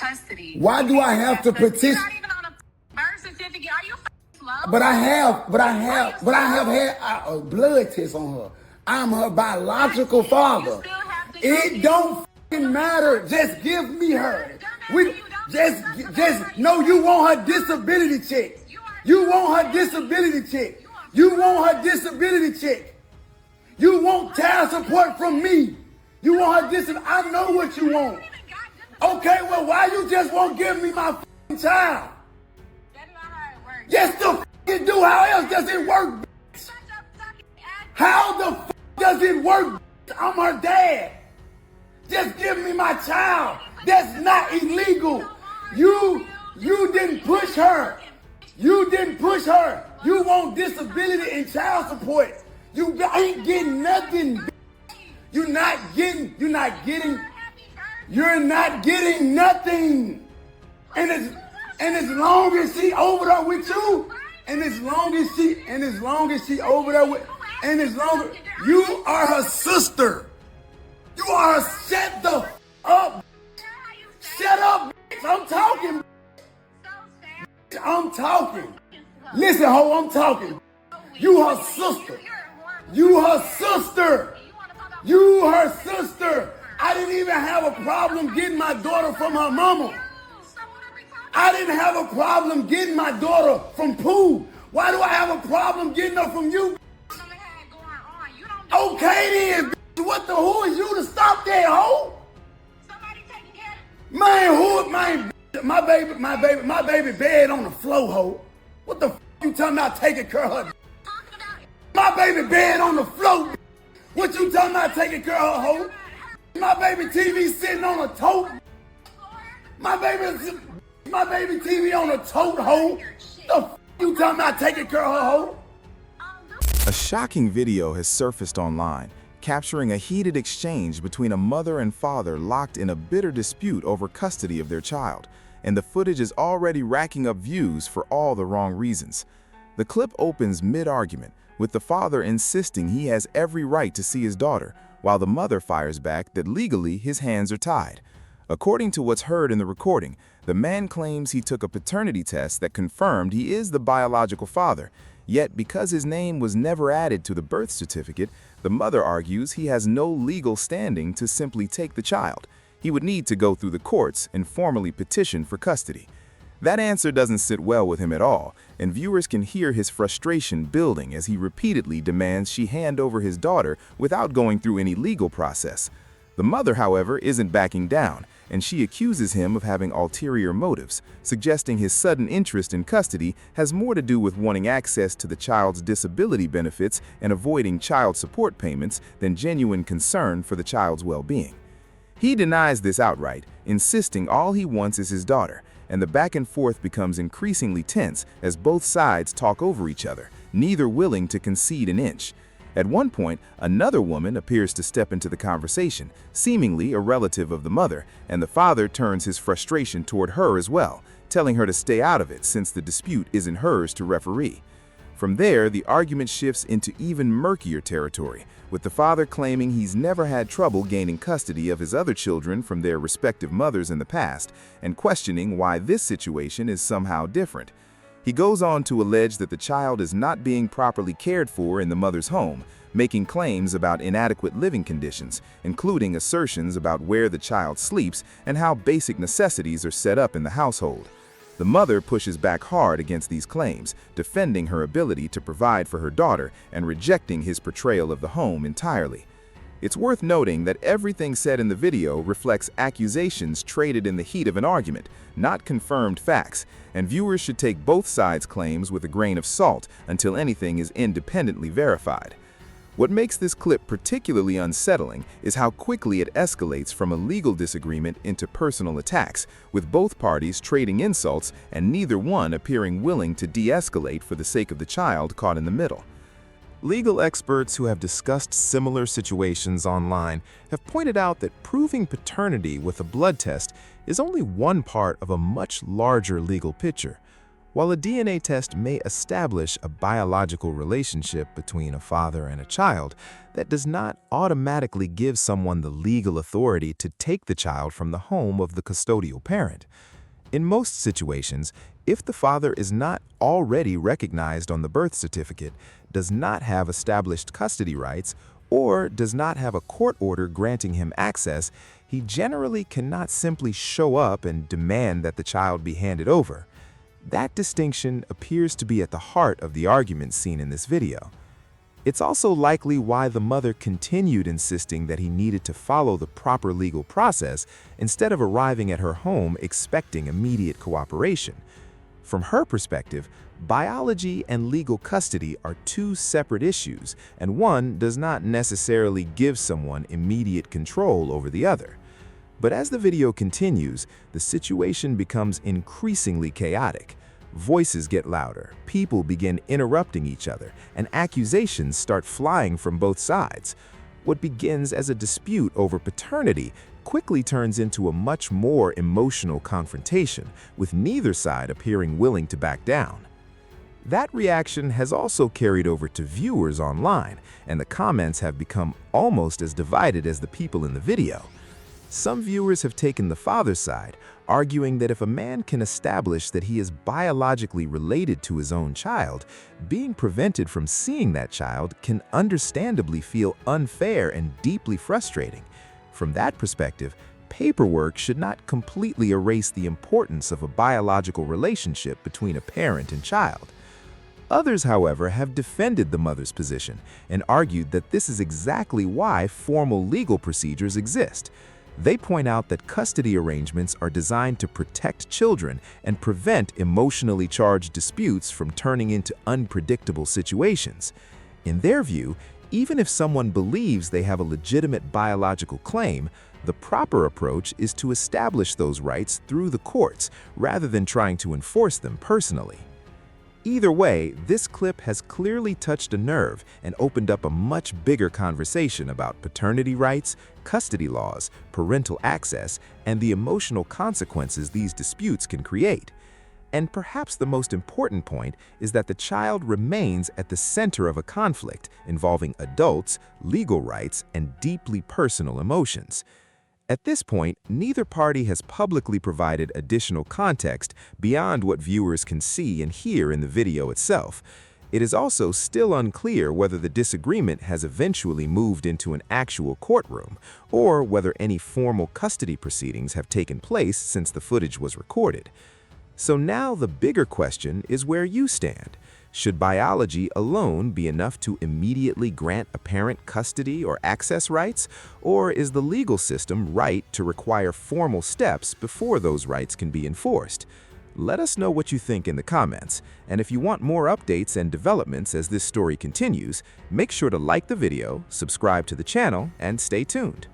custody. Why do I have to petition? You're not even on a birth certificate. Are you slow? But I have had a blood test on her. I'm her biological father. It don't fucking matter. Just give me her. No, you want her disability check. You want her disability check. You want her disability check. You want child support from me. You want her disability. I know what you want. Okay, well, why you just won't give me my fucking child? That's not how it works. Yes, the fucking do. How else does it work, bitch? How the fuck does it work, bitch? I'm her dad. Just give me my child. That's not illegal. You didn't push her. You didn't push her. You want disability and child support. You ain't getting nothing, bitch. You're not getting nothing. And as long as she over there with you, and as long as she over there with, and as long as you are her sister. You are her, shut the up. Shut up, bitch. I'm talking. I'm talking. Listen, ho, I'm talking. You her sister. You her sister. You her sister. I didn't even have a problem getting my daughter from her mama. I didn't have a problem getting my daughter from Pooh. Why do I have a problem getting her from you? Okay then, bitch. What the who is you to stop that, ho? Somebody taking care of Man, who, man, my baby bed on the floor, ho. What the f you talking about taking care of her? My baby bed on the floor. What you talking about taking care of her, ho? My baby TV sitting on a tote. My baby TV on a tote, ho. The f you talking about taking care of her, ho? A shocking video has surfaced online, capturing a heated exchange between a mother and father locked in a bitter dispute over custody of their child, and the footage is already racking up views for all the wrong reasons. The clip opens mid-argument, with the father insisting he has every right to see his daughter, while the mother fires back that legally his hands are tied. According to what's heard in the recording, the man claims he took a paternity test that confirmed he is the biological father, yet because his name was never added to the birth certificate, the mother argues he has no legal standing to simply take the child. He would need to go through the courts and formally petition for custody. That answer doesn't sit well with him at all, and viewers can hear his frustration building as he repeatedly demands she hand over his daughter without going through any legal process. The mother, however, isn't backing down, and she accuses him of having ulterior motives, suggesting his sudden interest in custody has more to do with wanting access to the child's disability benefits and avoiding child support payments than genuine concern for the child's well-being. He denies this outright, insisting all he wants is his daughter, and the back and forth becomes increasingly tense as both sides talk over each other, neither willing to concede an inch. At one point, another woman appears to step into the conversation, seemingly a relative of the mother, and the father turns his frustration toward her as well, telling her to stay out of it since the dispute isn't hers to referee. From there, the argument shifts into even murkier territory, with the father claiming he's never had trouble gaining custody of his other children from their respective mothers in the past, and questioning why this situation is somehow different. He goes on to allege that the child is not being properly cared for in the mother's home, making claims about inadequate living conditions, including assertions about where the child sleeps and how basic necessities are set up in the household. The mother pushes back hard against these claims, defending her ability to provide for her daughter and rejecting his portrayal of the home entirely. It's worth noting that everything said in the video reflects accusations traded in the heat of an argument, not confirmed facts, and viewers should take both sides' claims with a grain of salt until anything is independently verified. What makes this clip particularly unsettling is how quickly it escalates from a legal disagreement into personal attacks, with both parties trading insults and neither one appearing willing to de-escalate for the sake of the child caught in the middle. Legal experts who have discussed similar situations online have pointed out that proving paternity with a blood test is only one part of a much larger legal picture. While a DNA test may establish a biological relationship between a father and a child, that does not automatically give someone the legal authority to take the child from the home of the custodial parent. In most situations, if the father is not already recognized on the birth certificate, does not have established custody rights, or does not have a court order granting him access, he generally cannot simply show up and demand that the child be handed over. That distinction appears to be at the heart of the argument seen in this video. It's also likely why the mother continued insisting that he needed to follow the proper legal process instead of arriving at her home expecting immediate cooperation. From her perspective, biology and legal custody are two separate issues, and one does not necessarily give someone immediate control over the other. But as the video continues, the situation becomes increasingly chaotic. Voices get louder, people begin interrupting each other, and accusations start flying from both sides. What begins as a dispute over paternity quickly turns into a much more emotional confrontation, with neither side appearing willing to back down. That reaction has also carried over to viewers online, and the comments have become almost as divided as the people in the video. Some viewers have taken the father's side, arguing that if a man can establish that he is biologically related to his own child, being prevented from seeing that child can understandably feel unfair and deeply frustrating. From that perspective, paperwork should not completely erase the importance of a biological relationship between a parent and child. Others, however, have defended the mother's position and argued that this is exactly why formal legal procedures exist. They point out that custody arrangements are designed to protect children and prevent emotionally charged disputes from turning into unpredictable situations. In their view, even if someone believes they have a legitimate biological claim, the proper approach is to establish those rights through the courts rather than trying to enforce them personally. Either way, this clip has clearly touched a nerve and opened up a much bigger conversation about paternity rights, custody laws, parental access, and the emotional consequences these disputes can create. And perhaps the most important point is that the child remains at the center of a conflict involving adults, legal rights, and deeply personal emotions. At this point, neither party has publicly provided additional context beyond what viewers can see and hear in the video itself. It is also still unclear whether the disagreement has eventually moved into an actual courtroom, or whether any formal custody proceedings have taken place since the footage was recorded. So now the bigger question is where you stand. Should biology alone be enough to immediately grant a parent custody or access rights, or is the legal system right to require formal steps before those rights can be enforced? Let us know what you think in the comments, and if you want more updates and developments as this story continues, make sure to like the video, subscribe to the channel, and stay tuned.